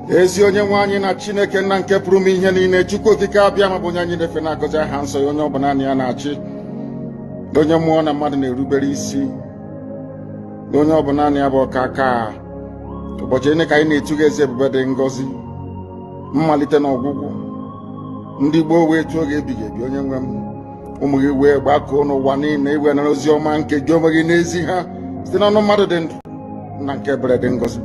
ezi onye nwe anyị na Chineke nna nke pụrụ m ihe niile, Chukwu okike abịa ma bụ onye anyị na-efe na-agọzi aha nsọ ya, onye ọ bụ naanị ya na-achị, onye mmụọ na mmadụ na-erubere isi, onye ọ bụ naanị ya bụ ọkaka. Ụbọchị ene ka anyị na-etuga eze ebube dị ngọzi, mmalite na ọgwụgwụ, ndị gboo wee tụọ oge ebighị ebi. Onye nwe m, ụmụ gị wee gbakọọ n'ụwa niile iwe na ozi ọma nke gị onwe gị n'ezi ha site n'ọnụ mmadụ dị ndụ na nke ebere dị ngọzi.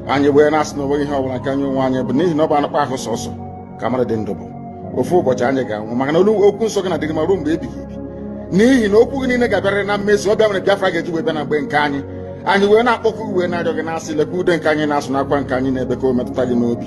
Anyị wee na-asị na onweghị ihe ọbụla nke anyị onwe anyị bụ n'ihi na ọ bụ anụkpa ahụ sọsọ ka mmadụ dị ndụ bụ. Ofu ụbọchị anyị ga-anwụ, maka na okwu nsọ gị na-adịgị ma ruo mgbe ebighị ebi, n'ihi na okwu gị niile ga-abịarịrị na mmezu. Ọ bịa mere Biafra ga-eji wee bịa na mgbe nke anyị. Anyị wee na-akpọkụ wee na-arịọ gị na-asị, lekwa ude nke anyị na-asụ n'akwa nke anyị na-ebe ka o metụta gị n'obi.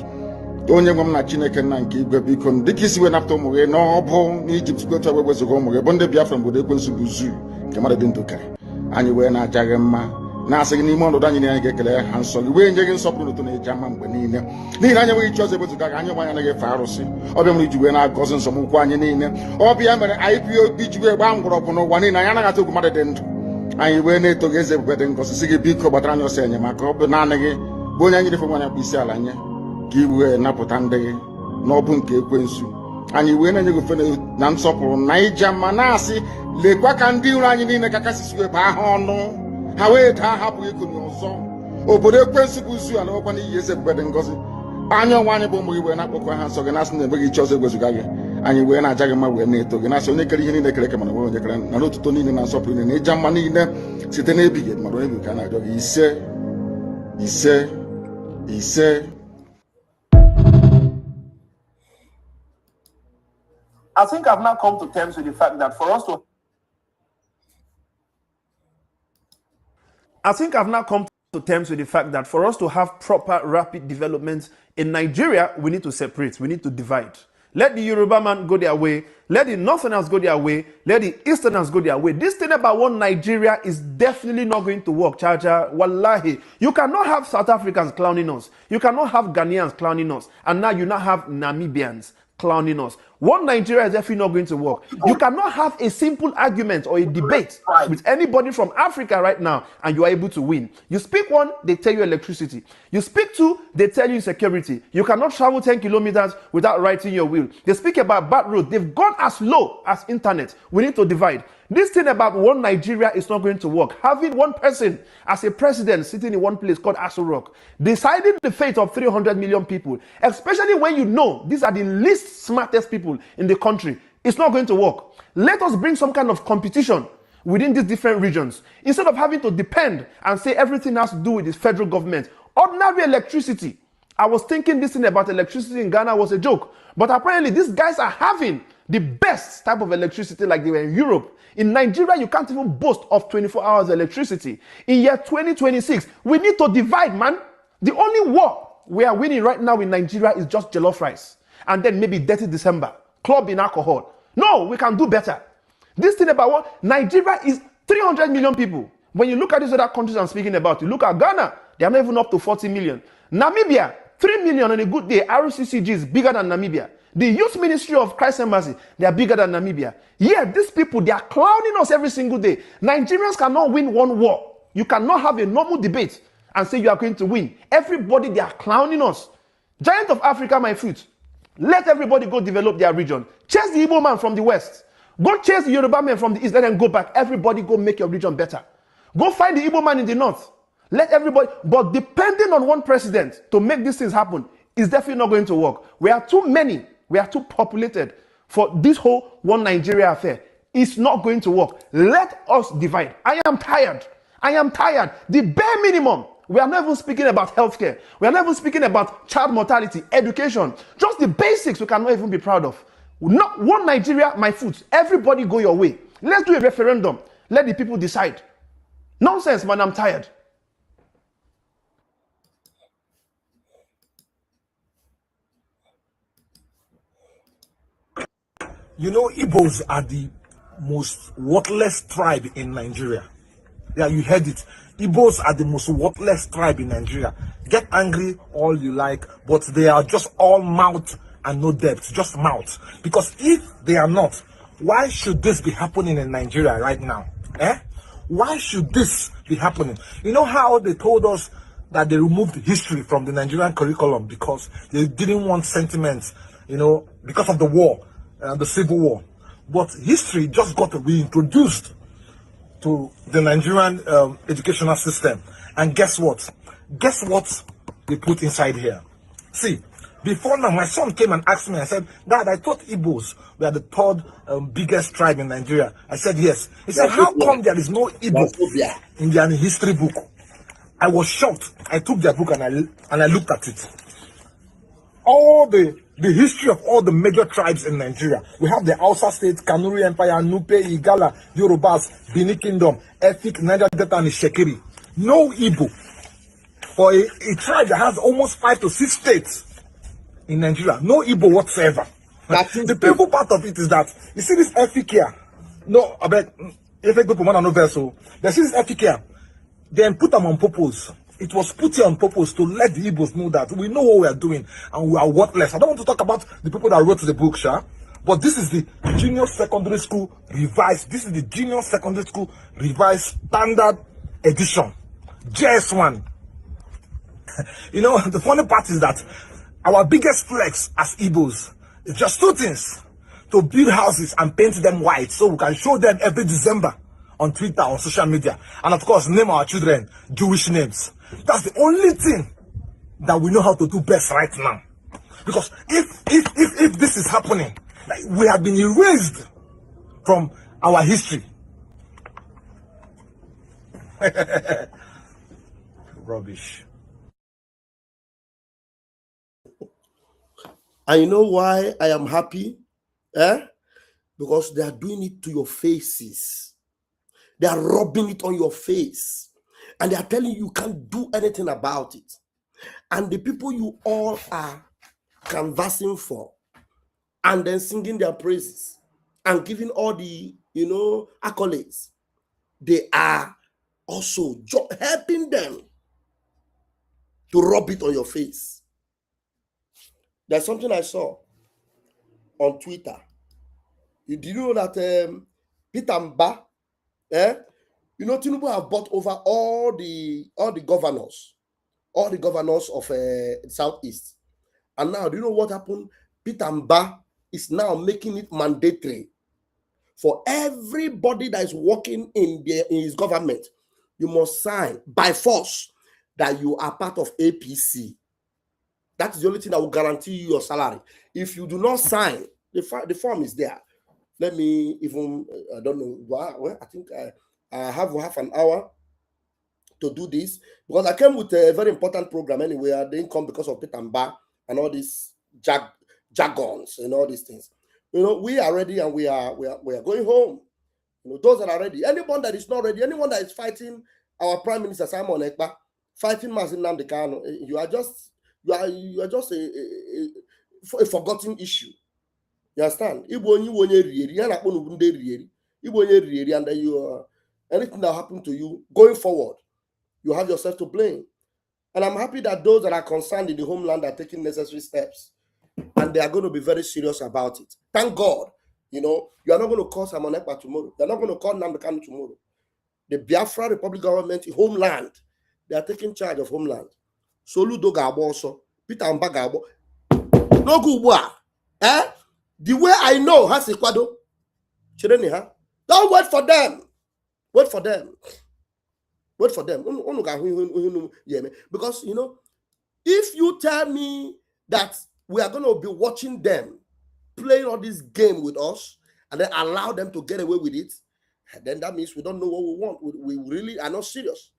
Onye nwe m na Chineke nna nke igwe, biko dịka isi wee napụta ụmụ gị n'ọbụ n'Ijipt, gotu wee wezuga ụmụ gị bụ ndị Biafra mgbe ekwensu bụ zuu nke mmadụ dị ndụ kere. Anyị wee na-aja gị mma, na-asị gị n'ime ọnọdụ anyị na anyị ga-ekele ha nsọ gị, wee nye gị nsọpụrụ n'ụtọ na-eji ama mgbe niile, n'ihi na anyị enweghị ichi ọzọ ewezuga gị. Anyị nwe anyị anaghị efe arụsị. Ọbịa mere iji wee na-agọzi nsọmụkwụ anyị niile. Ọbịa mere IPOB ji wee gbaa mgbọrọgwụ n'ụwa niile. Anyị anaghị atụ egwu mmadụ dị ndụ. Anyị wee na-eto gị eze ebube dị ngọzi, sị gị biko gbatara anyị ọsọ enyemaka. Ọ bụ naanị gị bụ onye anyị refe nwanyị akpụ isi ala nye, ka i wee napụta ndị gị n'ọbụ nke ekwensu. Anyị wee na-enye gị ofe na nsọpụrụ na ija mma, na-asị lekwa ka ndị iro anyị niile ka kasị wee baa ha ọnụ, ha wee daa hapụ ịkụnye ọzọ. Obodo ekwensu bụ zu ala ọkwa n'ihi eze ebube dị ngọzi. Anya ọnwa anyị bụ ụmụ gị wee na-akpọkọ ha nsọ gị, na-asị na enweghị iche ọzọ egwezuga gị. Anyị wee na-aja gị mma, wee na-eto gị, na-asị onye kere ihe niile kere eke mana onye kere na n'otuto niile na nsọpụrụ niile na ịja mma niile site n'ebighị ebi mara ebi ka a na-arịọ gị. Ise ise ise. I think I've now come to terms with the fact that for us to have proper rapid development in Nigeria, we need to separate, we need to divide. Let the Yoruba man go their way, let the Northerners go their way, let the Easterners go their way. This thing about one Nigeria is definitely not going to work, Chacha. Wallahi. You cannot have South Africans clowning us. You cannot have Ghanaians clowning us. And now you now have Namibians clowning us. One Nigeria is definitely not going to work. You cannot have a simple argument or a debate with anybody from Africa right now and you are able to win. You speak one, they tell you electricity. You speak two, they tell you security. You cannot travel 10 kilometers without writing your will. They speak about bad road. They've gone as low as internet. We need to divide. This thing about one Nigeria is not going to work. Having one person as a president sitting in one place called Aso Rock, deciding the fate of 300 million people, especially when you know these are the least smartest people in the country, it's not going to work. Let us bring some kind of competition within these different regions. Instead of having to depend and say everything has to do with the federal government. Ordinary electricity. I was thinking this thing about electricity in Ghana was a joke. But apparently these guys are having the best type of electricity like they were in Europe. In Nigeria, you can't even boast of 24 hours electricity. In year 2026, we need to divide, man. The only war we are winning right now in Nigeria is just jollof rice. And then maybe dirty December, clubbing alcohol. No, we can do better. This thing about what? Nigeria is 300 million people. When you look at these other countries I'm speaking about, you look at Ghana, they are not even up to 40 million. Namibia, 3 million on a good day. RCCG is bigger than Namibia. The Youth Ministry of Christ Embassy, they are bigger than Namibia. Yeah, these people, they are clowning us every single day. Nigerians cannot win one war. You cannot have a normal debate and say you are going to win. Everybody, they are clowning us. Giant of Africa, my foot. Let everybody go develop their region. Chase the Igbo man from the west. Go chase the Yoruba man from the east. Let them go back. Everybody go make your region better. Go find the Igbo man in the north. Let everybody, but depending on one president to make these things happen is definitely not going to work. We are too many. We are too populated for this whole one Nigeria affair. It's not going to work. Let us divide. I am tired. I am tired. The bare minimum. We are not even speaking about healthcare. We are not even speaking about child mortality, education. Just the basics we cannot even be proud of. Not one Nigeria, my foot. Everybody go your way. Let's do a referendum. Let the people decide. Nonsense, man. I'm tired. You know, Igbos are the most worthless tribe in Nigeria. Yeah, you heard it. Igbos are the most worthless tribe in Nigeria. Get angry all you like, but they are just all mouth and no depth, just mouth. Because if they are not, why should this be happening in Nigeria right now? Why should this be happening? You know how they told us that they removed history from the Nigerian curriculum because they didn't want sentiments, because of the war, the civil war. But history just got reintroduced to the Nigerian educational system. And guess what? Guess what they put inside here? See, before now, my son came and asked me, I said, Dad, I thought Igbos were the third biggest tribe in Nigeria. I said, yes. He said, how come there is no Igbo in their history book? I was shocked. I took their book and I looked at it. All the history of all the major tribes in Nigeria. We have the Hausa State, Kanuri Empire, Nupe, Igala, Yorubas, Bini Kingdom, Efik, Niger Delta, and Shekiri. No Igbo. For a tribe that has almost 5 to 6 states in Nigeria, no Igbo whatsoever. The painful part of it is that, you see this Efik here? No, I bet, if I go to one vessel, they see this Efik here. Then put them on purpose. It was put here on purpose to let the Igbos know that we know what we are doing and we are worthless. I don't want to talk about the people that wrote the book, Sha, but this is the junior secondary school revised. This is the junior secondary school revised standard edition, JS1. The funny part is that our biggest flex as Igbos is just 2 things: to build houses and paint them white so we can show them every December on Twitter, on social media, and of course name our children Jewish names. That's the only thing that we know how to do best right now. Because if this is happening, like, we have been erased from our history. Rubbish. And you know why I am happy? Because they are doing it to your faces. They are rubbing it on your face. And they are telling you can't do anything about it. And the people you all are canvassing for, and then singing their praises, and giving all the, accolades, they are also helping them to rub it on your face. There's something I saw on Twitter. Did you know that Peter Mba, Tinubu have bought over all the governors of the Southeast. And now, do you know what happened? Peter Mba is now making it mandatory for everybody that is working in his government. You must sign by force that you are part of APC. That is the only thing that will guarantee you your salary. If you do not sign, the form is there. Let me even, I don't know, well, I think I have half an hour to do this, because I came with a very important program anyway. I didn't come because of Peter Mba and all these jargons and all these things. We are ready and we are going home. Those that are ready. Anyone that is not ready, anyone that is fighting our Prime Minister Simon Ekpa, fighting Mazin Nnamdi Kanu, you are just a forgotten issue. You understand? And then anything that happened to you going forward, you have yourself to blame. And I'm happy that those that are concerned in the homeland are taking necessary steps, and they are going to be very serious about it. Thank God. You are not going to call Simon Ekpa tomorrow. They're not going to call Nnamdi Kanu tomorrow. The Biafra Republic government, homeland, they are taking charge of homeland. Soludo Gabo also, Peter Mba Gabo. No good. The way I know has Ecuador. Don't wait for them. Wait for them. Wait for them. Because, if you tell me that we are going to be watching them playing all this game with us and then allow them to get away with it, then that means we don't know what we want. We really are not serious.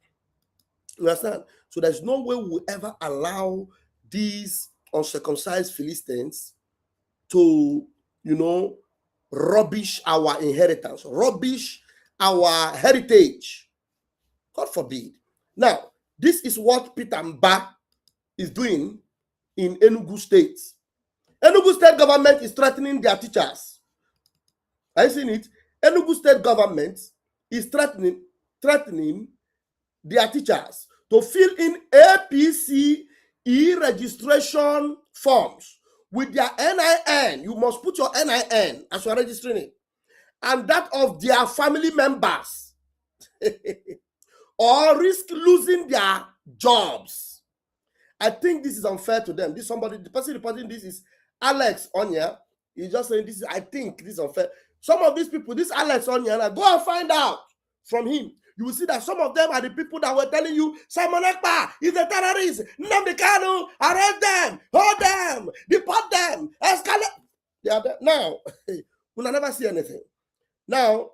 You understand? So there's no way we'll ever allow these uncircumcised Philistines to, rubbish our inheritance, rubbish our heritage. God forbid. Now, this is what Peter Mba is doing in Enugu State. Enugu State government is threatening their teachers. Have you seen it? Enugu State government is threatening their teachers to fill in APC e-registration forms with their NIN. You must put your NIN as you are registering it, and that of their family members, or risk losing their jobs. I think this is unfair to them. The person reporting this is Alex Onya. He's just saying this. I think this is unfair. Some of these people, this Alex Onya, go and find out from him. You will see that some of them are the people that were telling you Simon Ekpa is a terrorist. Nnamdi Kanu, arrest them, hold them, deport them, escalate. They are there. Now, we'll never see anything. Now,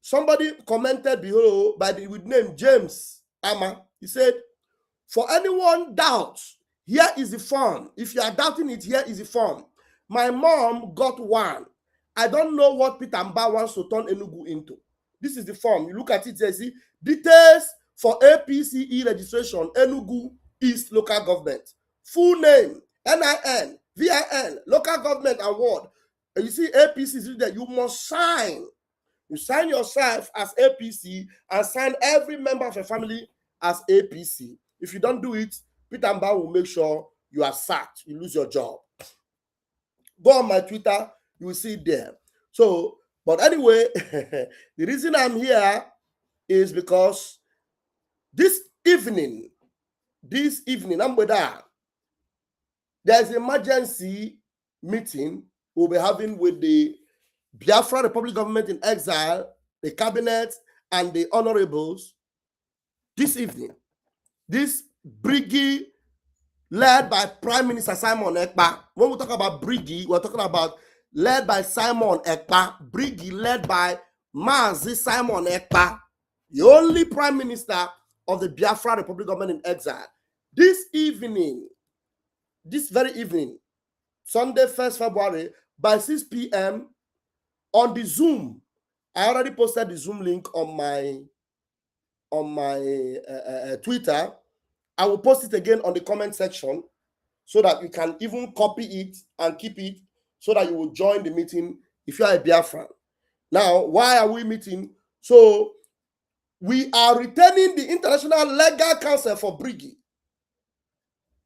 somebody commented below with name James Ama. He said, for anyone doubts, here is the form. If you are doubting it, here is the form. My mom got one. I don't know what Peter Mba wants to turn Enugu into. This is the form. You look at it, you see details for APCE registration, Enugu East Local Government. Full name, NIN, VIN, Local Government Award. And you see APC is there. You must sign. You sign yourself as APC and sign every member of your family as APC. If you don't do it, Peter Mba will make sure you are sacked. You lose your job. Go on my Twitter, you will see it there. So, but anyway, the reason I'm here is because this evening, I'm with that. There's an emergency meeting we'll be having with the Biafra Republic government in exile, the cabinet, and the honorables this evening. This BRGIE led by Prime Minister Simon Ekpa. When we talk about BRGIE, we're talking about led by Simon Ekpa. BRGIE led by Mazi Simon Ekpa, the only Prime Minister of the Biafra Republic government in exile. This very evening, Sunday, 1st February, by 6 p.m. on the Zoom. I already posted the Zoom link on my Twitter. I will post it again on the comment section so that you can even copy it and keep it so that you will join the meeting if you are a Biafran. Now, why are we meeting? So, we are returning the International Legal Counsel for BRGIE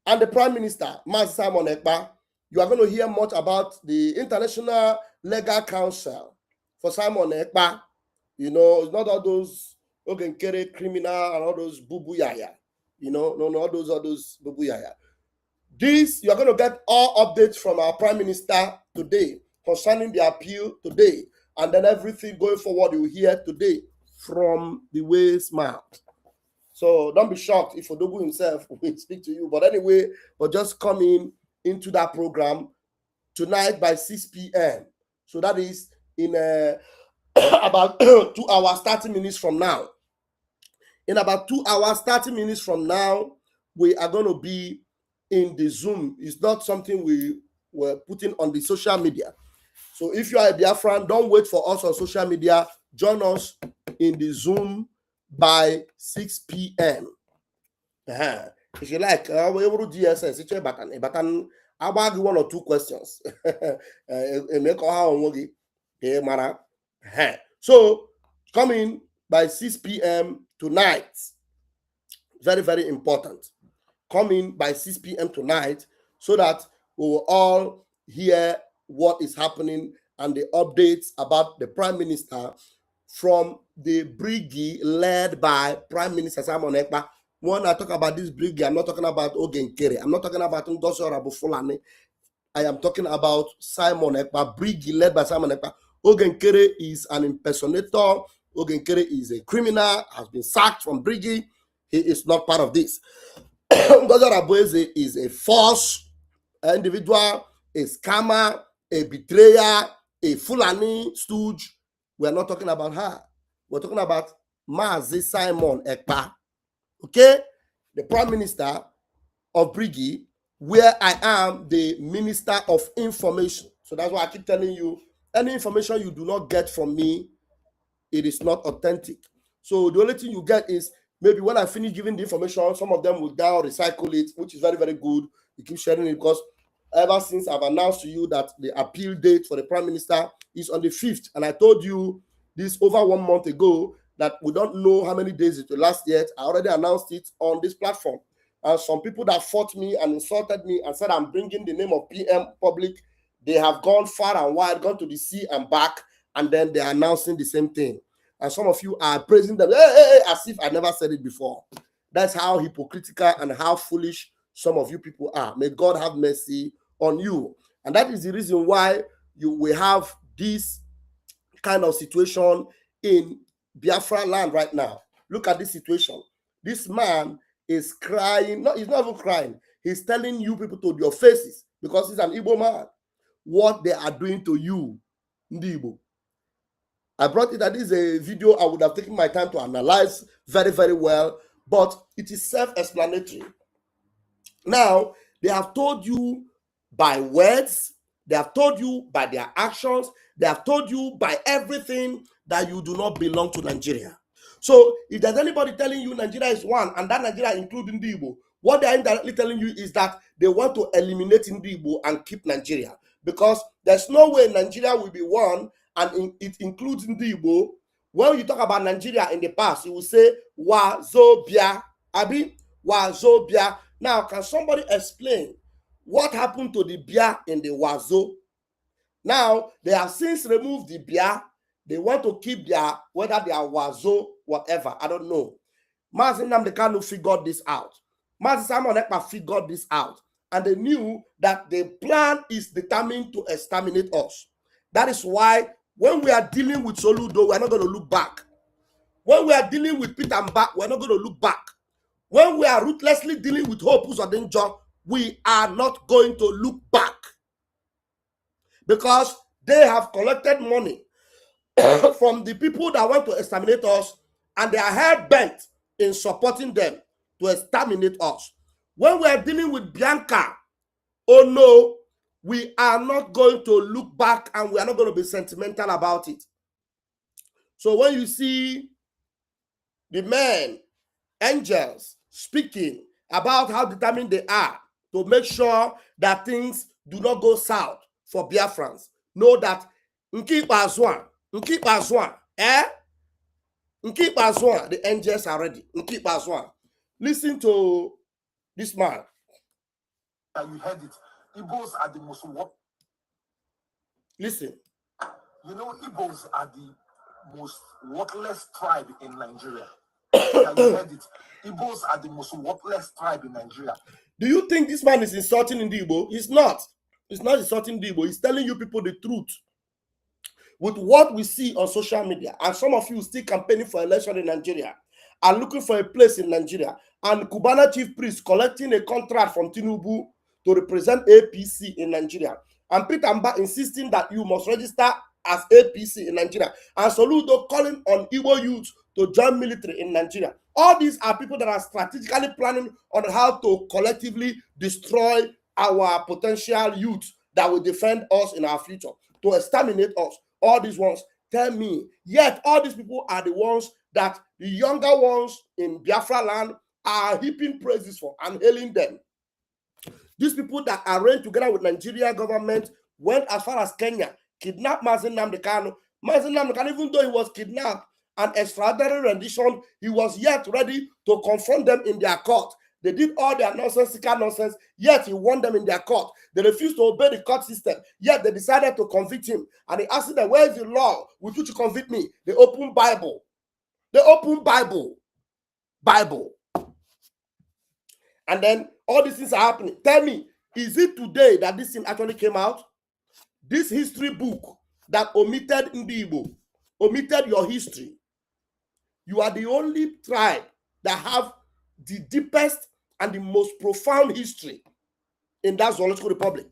and the Prime Minister, Mazi Simon Ekpa. You are going to hear much about the International Legal Counsel for Simon Ekpa. You know, it's not all those Ogenkere criminal and all those bubu yaya. You know, no, all those bubu yaya. This, you are going to get all updates from our Prime Minister today concerning the appeal today. And then everything going forward, you will hear today from the way's mouth. So don't be shocked if Odogu himself will speak to you. But anyway, but just come into that program tonight by 6 p.m. So that is in about 2 hours, 30 minutes from now. In about 2 hours, 30 minutes from now, we are going to be in the Zoom. It's not something we were putting on the social media. So if you are a Biafran, don't wait for us on social media. Join us in the Zoom by 6 p.m. If you like, GSS, I'll ask you 1 or 2 questions. So, come in by 6 p.m. tonight. Very, very important. Come in by 6 p.m. tonight so that we will all hear what is happening and the updates about the Prime Minister from the BRGIE led by Prime Minister Simon Ekpa. When I talk about this BRGIE, I'm not talking about Ogenkere. I'm not talking about Ngozi Fulani. I am talking about Simon Ekpa, BRGIE led by Simon Ekpa. Ogenkere is an impersonator. Ogenkere is a criminal, has been sacked from BRGIE. He is not part of this. Ngozi is a false individual, a scammer, a betrayer, a Fulani stooge. We are not talking about her. We're talking about Mazi Simon Ekpa. Okay? The Prime Minister of BRGIE, where I am the Minister of Information. So that's why I keep telling you, any information you do not get from me, it is not authentic. So the only thing you get is maybe when I finish giving the information, some of them will now recycle it, which is very, very good. You keep sharing it because ever since I've announced to you that the appeal date for the Prime Minister is on the 5th. And I told you this over 1 month ago that we don't know how many days it will last yet. I already announced it on this platform. And some people that fought me and insulted me and said I'm bringing the name of PM public, they have gone far and wide, gone to the sea and back, and then they're announcing the same thing. And some of you are praising them, hey, as if I never said it before. That's how hypocritical and how foolish some of you people are. May God have mercy on you. And that is the reason why we have this kind of situation in Biafra land right now. Look at this situation. This man is crying. No, he's not even crying. He's telling you people to your faces, because he's an Igbo man, what they are doing to you, Ndi Igbo. I brought it, that is a video I would have taken my time to analyze very, very well, but it is self-explanatory. Now, they have told you by words, they have told you by their actions, they have told you by everything that you do not belong to Nigeria. So if there's anybody telling you Nigeria is one, and that Nigeria including the Igbo, what they are indirectly telling you is that they want to eliminate the Igbo and keep Nigeria, because there's no way Nigeria will be one and it includes the Igbo. When you talk about Nigeria in the past, you will say Wazobia, Abi Wazobia. Now, can somebody explain what happened to the Bia in the Wazo? Now, they have since removed the Bia. They want to keep their, whether they are Wazo, whatever, I don't know. Mazi Nnamdi Kanu figured this out. Mazi Simon Ekpa figured this out. And they knew that the plan is determined to exterminate us. That is why when we are dealing with Soludo, we're not going to look back. When we are dealing with Peter Mbak, we're not going to look back. When we are ruthlessly dealing with Hope Uzodinjo, we are not going to look back. Because they have collected money from the people that want to exterminate us, and they are hell-bent in supporting them to exterminate us. When we are dealing with Bianca, oh no, we are not going to look back, and we are not going to be sentimental about it. So when you see the men, angels, speaking about how determined they are to make sure that things do not go south for Biafrans, know that Nkipa Azwan, the angels are ready. Nkipa Azwan. Listen to this man. You heard it. Igbos are the most what? Listen. You know, Igbos are the most worthless tribe in Nigeria. You heard it. Igbos are the most worthless tribe in Nigeria. Do you think this man is insulting in the Igbo? He's not. He's not insulting the Igbo. He's telling you people the truth. With what we see on social media, and some of you still campaigning for election in Nigeria, and looking for a place in Nigeria, and Cubana chief priest collecting a contract from Tinubu to represent APC in Nigeria, and Peter Mbak insisting that you must register as APC in Nigeria, and Soludo calling on Igbo youth to join military in Nigeria. All these are people that are strategically planning on how to collectively destroy our potential youth that will defend us in our future, to exterminate us. All these ones, tell me, yet all these people are the ones that the younger ones in Biafra land are heaping praises for and hailing them. These people that arranged together with Nigeria government went as far as Kenya, kidnapped Mazi Nnamdi Kanu. Mazi Nnamdi Kanu, even though he was kidnapped and extradited rendition, he was yet ready to confront them in their court. They did all their nonsense, yet he won them in their court. They refused to obey the court system, yet they decided to convict him. And he asked them, where is the law with which you convict me? The open Bible. The open Bible. And then all these things are happening. Tell me, is it today that this thing actually came out? This history book that omitted Igbo, omitted your history. You are the only tribe that have the deepest and the most profound history in that zoological republic.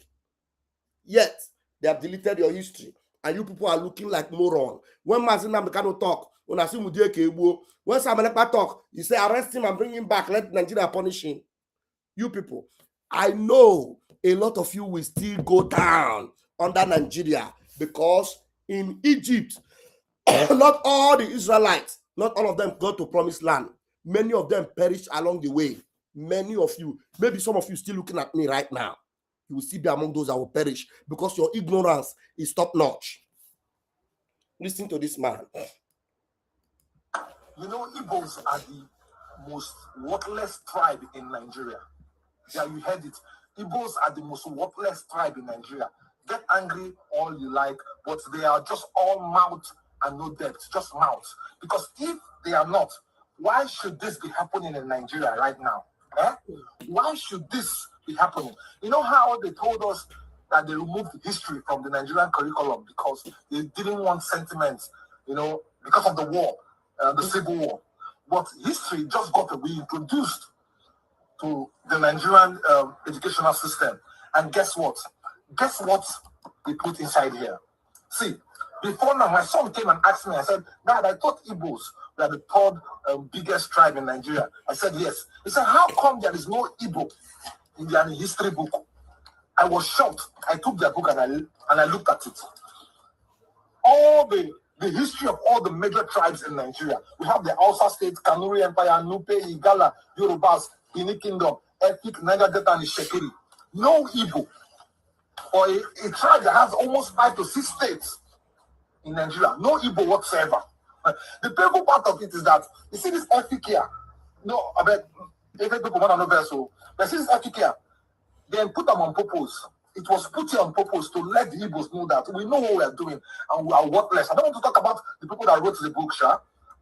Yet, they have deleted your history. And you people are looking like moron. When Mazi Nnamdi Kanu talk, when Simon Ekpa talk, you say arrest him and bring him back, let Nigeria punish him. You people, I know a lot of you will still go down under Nigeria, because in Egypt, not all the Israelites, not all of them go to promised land. Many of them perished along the way. Many of you, maybe some of you still looking at me right now, you will still be among those that will perish because your ignorance is top-notch. Listen to this man. You know, Igbos are the most worthless tribe in Nigeria. Yeah, you heard it. Igbos are the most worthless tribe in Nigeria. Get angry all you like, but they are just all mouth and no depth, just mouth. Because if they are not, why should this be happening in Nigeria right now? Why should this be happening? You know how they told us that they removed history from the Nigerian curriculum because they didn't want sentiments, because of the war, the civil war. But history just got to be introduced to the Nigerian educational system. And guess what? Guess what they put inside here? See, before now, my son came and asked me, I said, Dad, I thought Igbos were the third biggest tribe in Nigeria. I said, yes. He said, how come there is no Igbo in their history book? I was shocked. I took their book and I looked at it. All the history of all the major tribes in Nigeria. We have the Hausa state, Kanuri Empire, Nupe, Igala, Yorubas, Bini Kingdom, Efik, Niger Delta, and Shekiri. No Igbo. Or a tribe that has almost 5 to 6 states in Nigeria. No Igbo whatsoever. The painful part of it is that, you see this Efik here? No, I bet, even people want to know vessel. But see this Efik here? Then put them on purpose. It was put here on purpose to let the Igbos know that we know what we are doing and we are worthless. I don't want to talk about the people that wrote the book,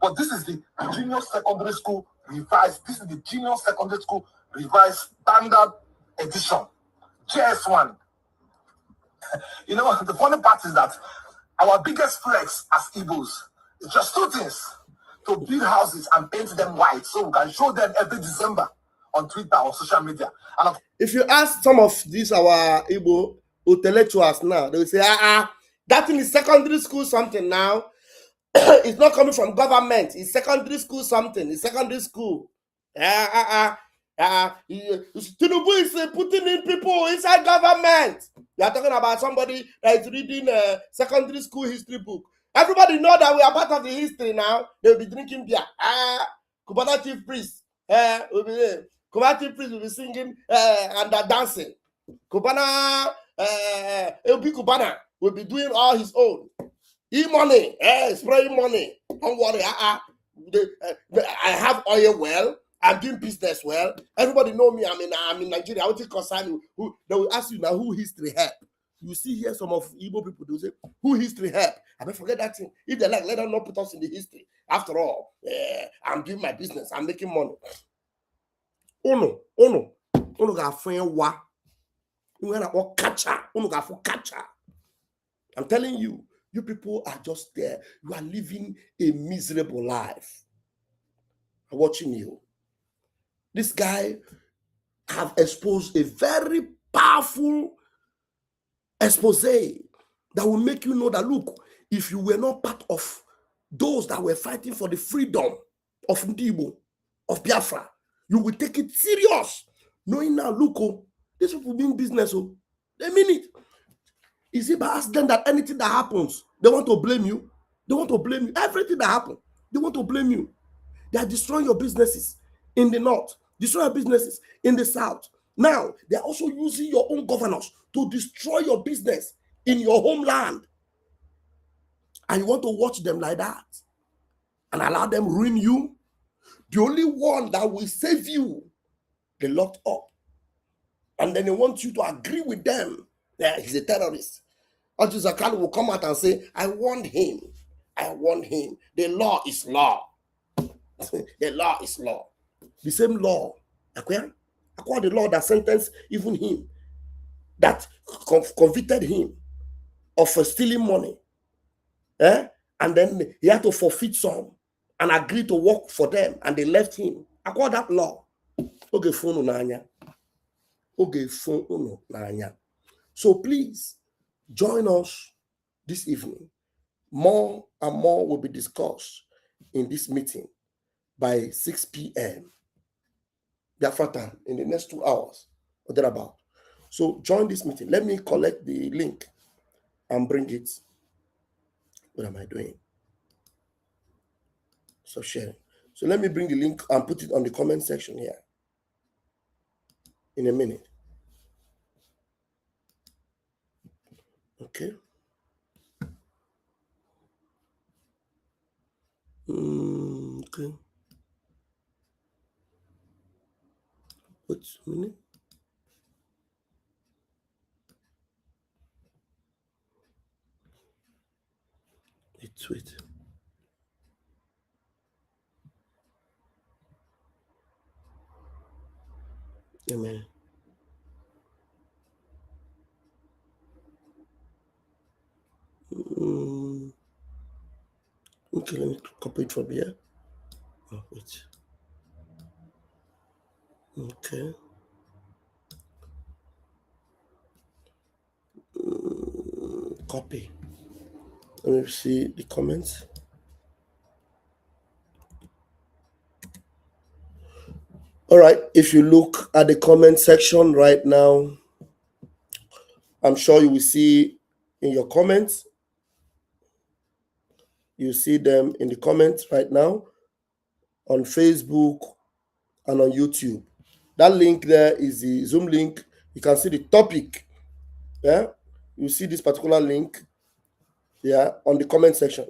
but this is the junior secondary school revised. This is the junior secondary school revised standard edition, JS1. The funny part is that our biggest flex as Igbos is just 2 things: to build houses and paint them white so we can show them every December on Twitter or social media. And if you ask some of these our Igbo intellectuals now, they will say, that thing is secondary school something now. It's not coming from government. It's secondary school something. It's secondary school. Tinubu is putting in people inside government. You are talking about somebody that is reading a secondary school history book. Everybody know that we are part of the history now. They will be drinking beer. Kubana chief priest will be there. Kubana chief priest will be singing and dancing. Kubana, LB Kubana will be doing all his own. E-money, spraying money. Don't worry. I have oil well. I'm doing business well. Everybody know me. I'm in Nigeria. I want to concern you. They will ask you now who history help. You see here some of Igbo people do say who history help. I mean, forget that thing. If they like, let them not put us in the history. After all, I'm doing my business. I'm making money. Uno got friend wa. You got catcher. Uno got for catcher. I'm telling you, you people are just there. You are living a miserable life. I'm watching you. This guy have exposed a very powerful expose that will make you know that, look, if you were not part of those that were fighting for the freedom of Ndibo, of Biafra, you will take it serious. Knowing now, look, these people being business, they mean it. Is it by accident that anything that happens, they want to blame you? They want to blame you. Everything that happens, they want to blame you. They are destroying your businesses in the north, destroying your businesses in the south. Now, they are also using your own governors to destroy your business in your homeland. And you want to watch them like that and allow them ruin you? The only one that will save you, they locked up. And then they want you to agree with them that he's a terrorist. Until Zakali will come out and say, I warned him. I warned him. The law is law. The law is law. The same law. Acquire the law that sentenced even him, that convicted him of stealing money. And then he had to forfeit some and agree to work for them, and they left him. Acquire that law. Okay, phone nanya. Okay, phone nanya. So please join us this evening. More and more will be discussed in this meeting by 6 p.m. Biafra time, in the next 2 hours or thereabout. So join this meeting. Let me collect the link and bring it. What am I doing? So sharing. So let me bring the link and put it on the comment section here in a minute. Okay. Okay. Wait a minute. Wait. Amen. Okay, let me copy it from here. Oh, wait. Okay. Copy. Let me see the comments. All right. If you look at the comment section right now, I'm sure you will see in your comments. You see them in the comments right now on Facebook and on YouTube. That link there is the Zoom link. You can see the topic. Yeah. You see this particular link. Yeah, on the comment section.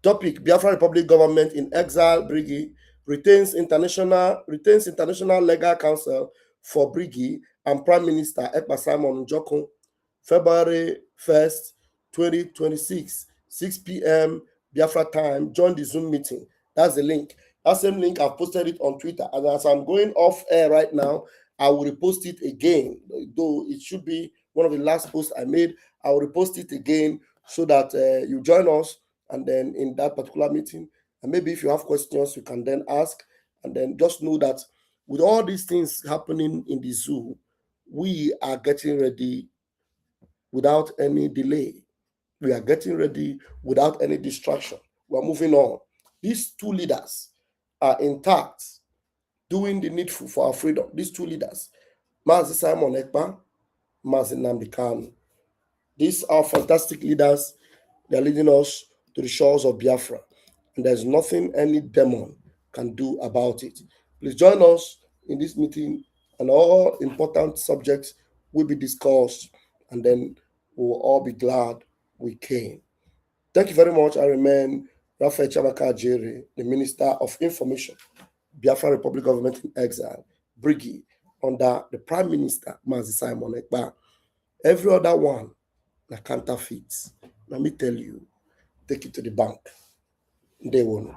Topic: Biafra Republic government in exile. BRGIE retains international legal counsel for BRGIE and Prime Minister Ekpa Njoku. February 1st, 2026, 6 p.m. Biafra time. Join the Zoom meeting. That's the link. That same link, I've posted it on Twitter. And as I'm going off air right now, I will repost it again. Though it should be one of the last posts I made, I will repost it again so that you join us, and then in that particular meeting, and maybe if you have questions, you can then ask. And then just know that with all these things happening in the zoo, we are getting ready without any delay. We are getting ready without any distraction. We're moving on. These two leaders are intact, doing the needful for our freedom. These two leaders, Mazi Simon Ekpa, Mazi Nnamdi Kanu. These are fantastic leaders. They're leading us to the shores of Biafra, and there's nothing any demon can do about it. Please join us in this meeting, and all important subjects will be discussed, and then we will all be glad we came. Thank you very much. I remain Raphael Chamaka Ajere, the Minister of Information, Biafra Republic Government in Exile, BRGIE, under the Prime Minister, Mazi Simon Ekpa. Every other one, na counterfeits. Let me tell you, take it to the bank. They won't.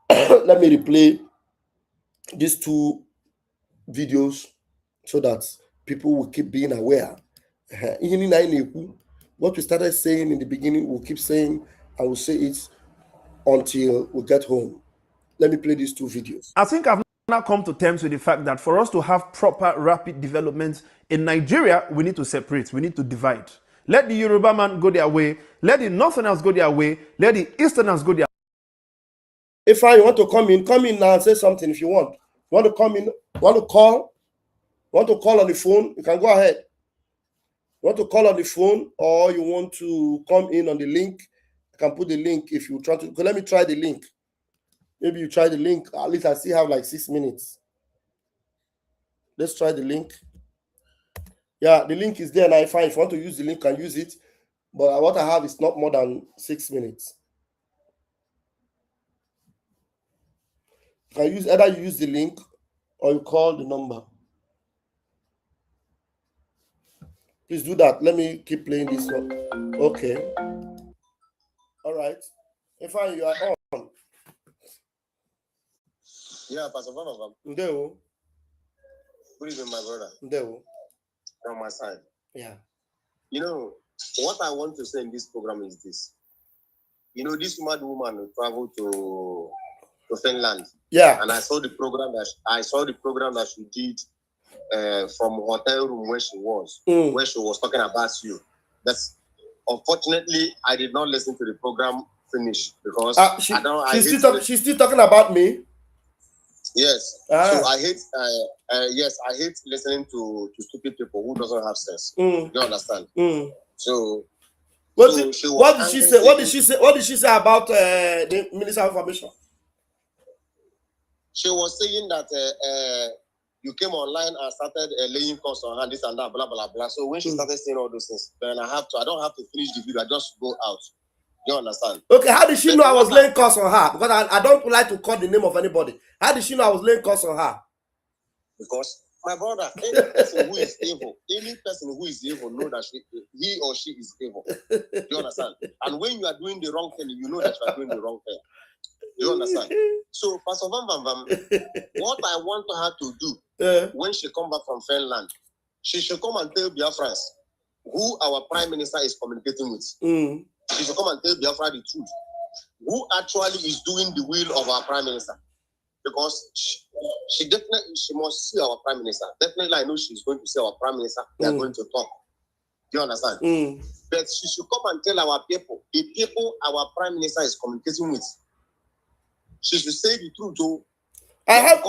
Let me replay these two videos so that people will keep being aware. What we started saying in the beginning, we'll keep saying, and we'll say it until we get home. Let me play these two videos. I think I've now come to terms with the fact that for us to have proper rapid development in Nigeria, we need to separate, we need to divide. Let the Yoruba man go their way, let the Northerners go their way, let the Easterners go their way. If you want to come in now and say something if you want. You want to come in, want to call on the phone, you can go ahead. You want to call on the phone, or you want to come in on the link, I can put the link if you try to. Okay, let me try the link. Maybe you try the link. At least I still have like 6 minutes. Let's try the link. Yeah, the link is there now. If you want to use the link, you can use it. But what I have is not more than 6 minutes. You can use either you use the link or you call the number. Please do that. Let me keep playing this one. Okay. All right. If you are on. Yeah, Pastor Van. Ndeo. Good evening, my brother. Ndeo. From my side. Yeah. You know, what I want to say in this program is this. You know, this mad woman traveled to Finland. Yeah. And I saw the program that she did from hotel room where she was talking about you. That's unfortunately I did not listen to the program finish because she's still talking about me. Yes. So I hate I hate listening to stupid people who doesn't have sense. You understand? So what did she say? What did she say about the Minister of Information? She was saying that you came online and started laying costs on her, this and that, blah blah blah. So when she started saying all those things, then I don't have to finish the video. I just go out. You understand? Okay, how did she know I was laying costs on her? Because I don't like to call the name of anybody. How did she know I was laying costs on her? Because my brother, any person who is evil know that he or she is evil. You understand? And when you are doing the wrong thing, you know that you are doing the wrong thing. You understand? So, Pastor Van, what I want her to do when she come back from Finland, she should come and tell Biafrans who our prime minister is communicating with. She should come and tell Biafra the truth. Who actually is doing the will of our prime minister? Because she must see our prime minister. Definitely, I know she's going to see our prime minister. They are going to talk. Do you understand? But she should come and tell our people, the people our prime minister is communicating with. She should say the truth. We have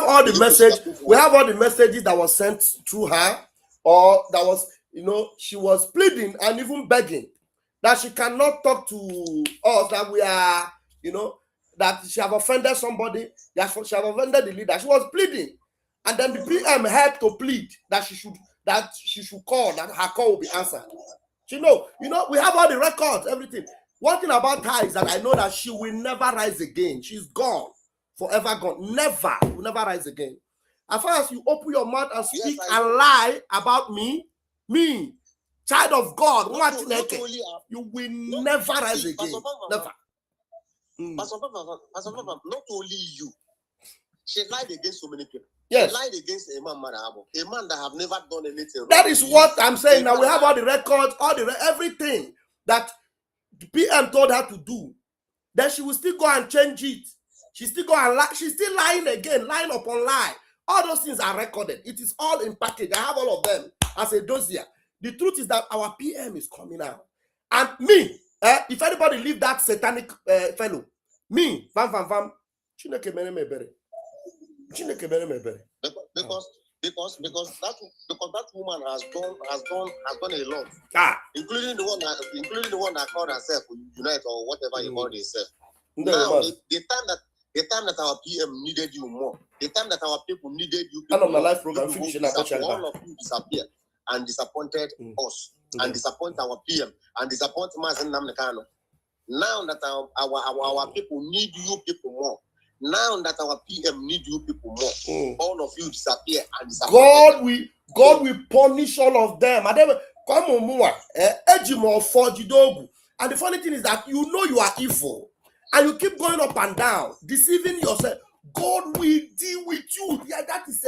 all the message. We have all the messages that was sent through her, or that was, she was pleading and even begging that she cannot talk to us, that we are, that she have offended somebody, that she have offended the leader. She was pleading, and then the PM had to plead that she should call, that her call will be answered. We have all the records, everything. One thing about her is that I know that she will never rise again. She's gone, forever gone. Never, will never rise again. As far as you open your mouth and speak and lie about me, child of God, you will never rise again. Never. Not only you. She lied against so many people. Yes. She lied against a man that have never done anything. That is what I'm saying. Now we have all the records, everything that the PM told her to do. Then she will still go and change it. She still go and lie. She's still lying again, lying upon lie. All those things are recorded. It is all in package. I have all of them as a dossier. The truth is that our PM is coming out. And me, if anybody leave that satanic fellow, me, vam, Chineke mere me bere. Because that woman has done a lot. Including the one that called herself Unite or whatever you call herself. Now the time that our PM needed you more, the time that our people needed you, all of you disappeared and disappointed us and disappoint our PM and disappoint Mazen Namdekano. Now that our people need you people more. Now that our PM need you people more, all of you disappear and disappear. God will punish all of them. And the funny thing is that you know you are evil, and you keep going up and down, deceiving yourself. God will deal with you. Yeah, that is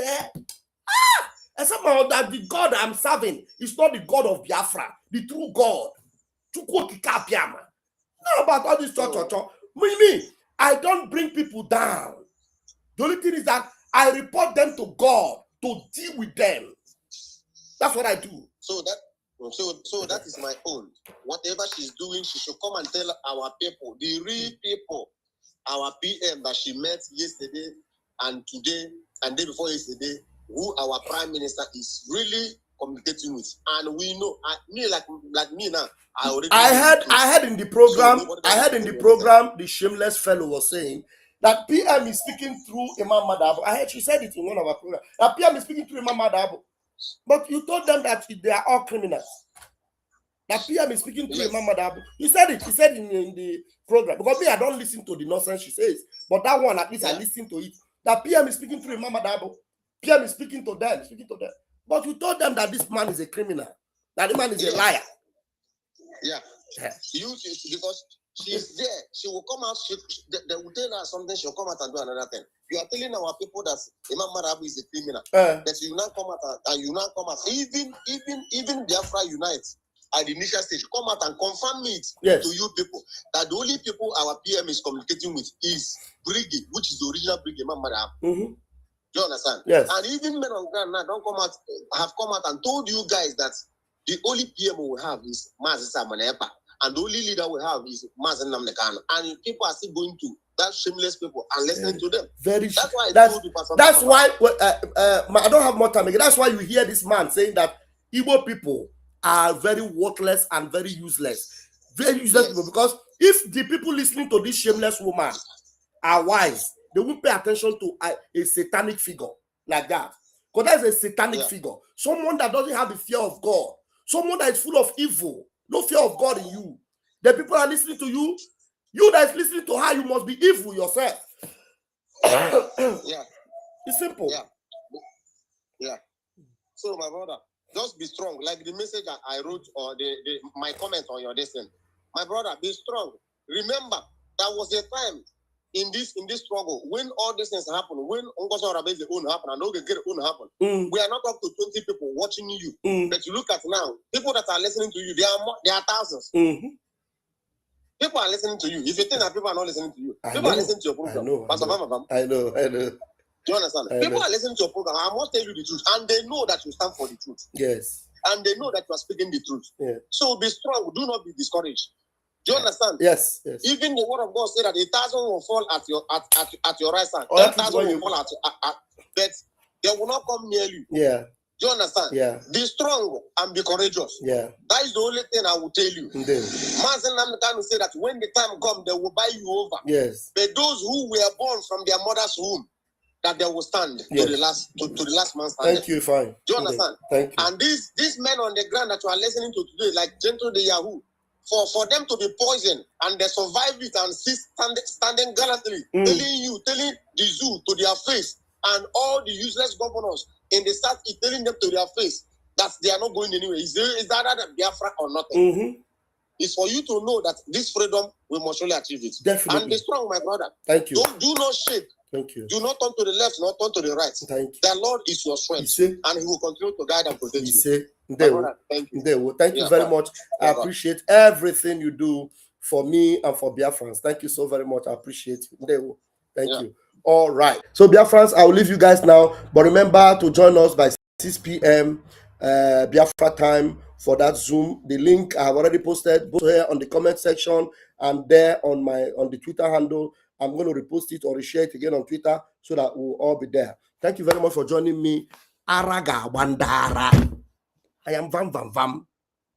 and somehow that the God I'm serving is not the God of Biafra, the true God. Not about all this me. I don't bring people down. The only thing is that I report them to God to deal with them. That's what I do. So that is my own. Whatever she's doing, she should come and tell our people, the real people, our PM that she met yesterday and today and day before yesterday, who our prime minister is really communicating with. And we know, like me now, I heard in the program, the shameless fellow was saying that PM is speaking through Imam Madabo. I heard she said it in one of our programs. That PM is speaking through Imam Madabo. But you told them that they are all criminals. That PM is speaking through Imam Madabo. He said it. He said in the program. Because me, I don't listen to the nonsense she says. But that one, at least I listen to it. That PM is speaking through Imam Madabo. PM is speaking to them. But you told them that this man is a criminal. That the man is a liar. Yeah. Because she's there. She will come out. They will tell her something. She'll come out and do another thing. You are telling our people that Imam Madabu is a criminal. That you now come out and you now come out. Even Biafra Unite at the initial stage, come out and confirm it to you people that the only people our PM is communicating with is BRGIE, which is the original BRGIE Imam Madabu. Do you understand? Yes. And even men on ground now have come out and told you guys that the only PM we have is Mazen Ekpa, and the only leader we have is Mazen Namdekano. And people are still going to that shameless people and listening to them. That's why I told you, that's why I don't have more time again. That's why you hear this man saying that Igbo people are very worthless and very useless. Very useless people, because if the people listening to this shameless woman are wise, they won't pay attention to a satanic figure like that. Because that's a satanic figure. Someone that doesn't have the fear of God. Someone that is full of evil. No fear of God in you. The people are listening to you. You that is listening to her, you must be evil yourself. It's simple. Yeah. So my brother, just be strong. Like the message I wrote or my comment on your destiny. My brother, be strong. Remember, there was a time in this struggle, when all these things happen, when Ungoso Rabeze own happen and Oge get own happen, we are not up to 20 people watching you. But you look at now, people that are listening to you, there are thousands. People are listening to you. If you think that people are not listening to you, people are listening to your program. I know. Do you understand? People are listening to your program. I must tell you the truth. And they know that you stand for the truth. Yes. And they know that you are speaking the truth. Yeah. So be strong. Do not be discouraged. Do you understand? Yes. Even the word of God said that 1,000 will fall at your right hand. 10,000 will fall at but they will not come near you. Yeah. Do you understand? Yeah. Be strong and be courageous. Yeah. That is the only thing I will tell you. Mazen Namdekan will say that when the time comes, they will buy you over. Yes. But those who were born from their mother's womb, that they will stand to the last man standing. Thank you, fine. Do you understand? Thank you. And these men on the ground that you are listening to today, like Gentle the Yahoo, for them to be poisoned and they survive it and standing gallantly, telling the zoo to their face, and all the useless governors in the south is telling them to their face that they are not going anywhere. Is that Biafra or nothing? It's for you to know that this freedom we must surely achieve it. Definitely. And be strong, my brother. Thank you. Do not shake. Thank you. Do not turn to the left, not turn to the right. Thank you. The Lord is your strength, and He will continue to guide and protect you. Thank you. Thank you very much. I appreciate everything you do for me and for Biafrans. Thank you so very much. I appreciate you. Thank you. All right. So Biafrans, I will leave you guys now, but remember to join us by 6 p.m. Biafra time for that Zoom. The link I have already posted both here on the comment section and there on the Twitter handle. I'm going to repost it or reshare it again on Twitter so that we'll all be there. Thank you very much for joining me. Araga Bandara. I am Vam Vam Vam.